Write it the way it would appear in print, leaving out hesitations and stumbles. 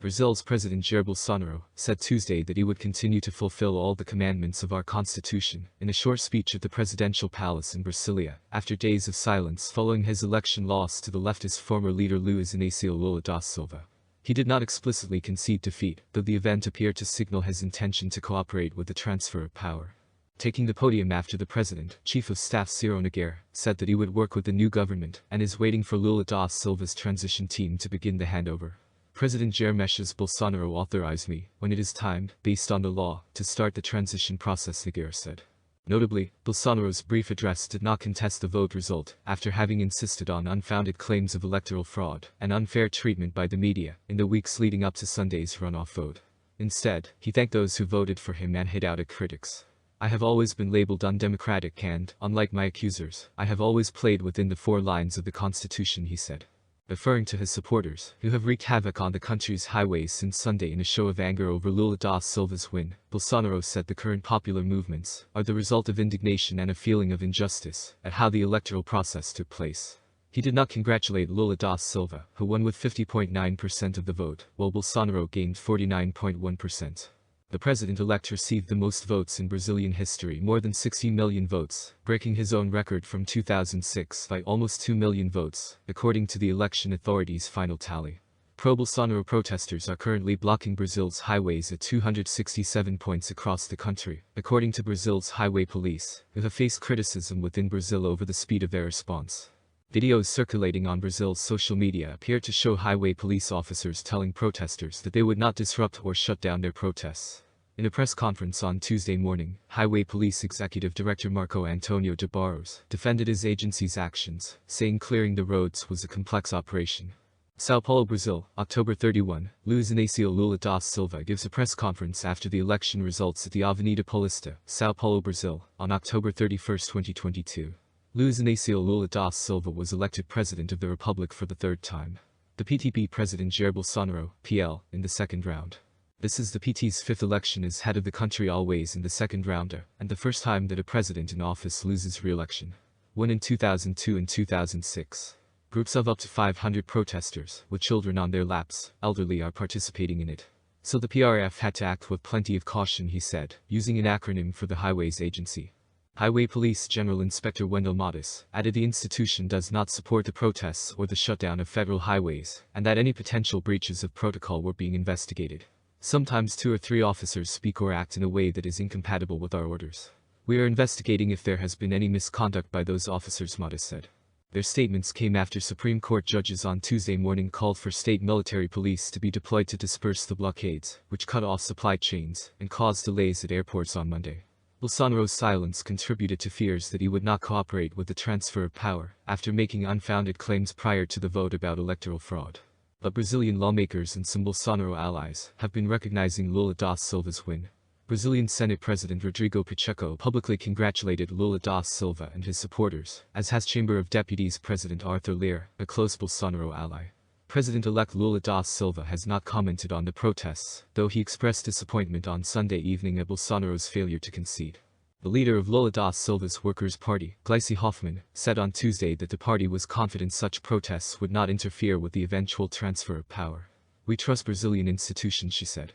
Brazil's President Jair Bolsonaro said Tuesday that he would continue to fulfill all the commandments of our constitution in a short speech at the presidential palace in Brasilia, after days of silence following his election loss to the leftist former leader Luiz Inacio Lula da Silva. He did not explicitly concede defeat, though the event appeared to signal his intention to cooperate with the transfer of power. Taking the podium after the president, Chief of Staff Ciro Nogueira said that he would work with the new government and is waiting for Lula da Silva's transition team to begin the handover. President Jair Messias Bolsonaro authorized me, when it is time, based on the law, to start the transition process, Nogueira said. Notably, Bolsonaro's brief address did not contest the vote result, after having insisted on unfounded claims of electoral fraud and unfair treatment by the media in the weeks leading up to Sunday's runoff vote. Instead, he thanked those who voted for him and hit out at critics. I have always been labeled undemocratic and, unlike my accusers, I have always played within the 4 lines of the Constitution, he said. Referring to his supporters, who have wreaked havoc on the country's highways since Sunday in a show of anger over Lula da Silva's win, Bolsonaro said the current popular movements are the result of indignation and a feeling of injustice at how the electoral process took place. He did not congratulate Lula da Silva, who won with 50.9% of the vote, while Bolsonaro gained 49.1%. The president-elect received the most votes in Brazilian history, more than 16 million votes, breaking his own record from 2006 by almost 2 million votes, according to the election authorities' final tally. Pro-Bolsonaro protesters are currently blocking Brazil's highways at 267 points across the country, according to Brazil's highway police, who have faced criticism within Brazil over the speed of their response. Videos circulating on Brazil's social media appear to show highway police officers telling protesters that they would not disrupt or shut down their protests. In a press conference on Tuesday morning, Highway Police Executive Director Marco Antonio de Barros defended his agency's actions, saying clearing the roads was a complex operation. São Paulo, Brazil, October 31, Luiz Inacio Lula da Silva gives a press conference after the election results at the Avenida Paulista, São Paulo, Brazil, on October 31, 2022. Luiz Inacio Lula da Silva was elected president of the republic for the 3rd time. The PTP President Jair Bolsonaro, PL, in the 2nd round. This is the PT's 5th election as head of the country, always in the 2nd rounder, and the first time that a president in office loses re-election. Won in 2002 and 2006. Groups of up to 500 protesters, with children on their laps, elderly, are participating in it. So the PRF had to act with plenty of caution, he said, using an acronym for the Highways Agency. Highway Police General Inspector Wendell Mattis added the institution does not support the protests or the shutdown of federal highways, and that any potential breaches of protocol were being investigated. Sometimes 2 or 3 officers speak or act in a way that is incompatible with our orders. We are investigating if there has been any misconduct by those officers, Mattis said. Their statements came after Supreme Court judges on Tuesday morning called for state military police to be deployed to disperse the blockades, which cut off supply chains and caused delays at airports on Monday. Bolsonaro's silence contributed to fears that he would not cooperate with the transfer of power, after making unfounded claims prior to the vote about electoral fraud. But Brazilian lawmakers and some Bolsonaro allies have been recognizing Lula da Silva's win. Brazilian Senate President Rodrigo Pacheco publicly congratulated Lula da Silva and his supporters, as has Chamber of Deputies President Arthur Lira, a close Bolsonaro ally. President-elect Lula da Silva has not commented on the protests, though he expressed disappointment on Sunday evening at Bolsonaro's failure to concede. The leader of Lula da Silva's Workers' Party, Gleice Hoffmann, said on Tuesday that the party was confident such protests would not interfere with the eventual transfer of power. We trust Brazilian institutions, she said.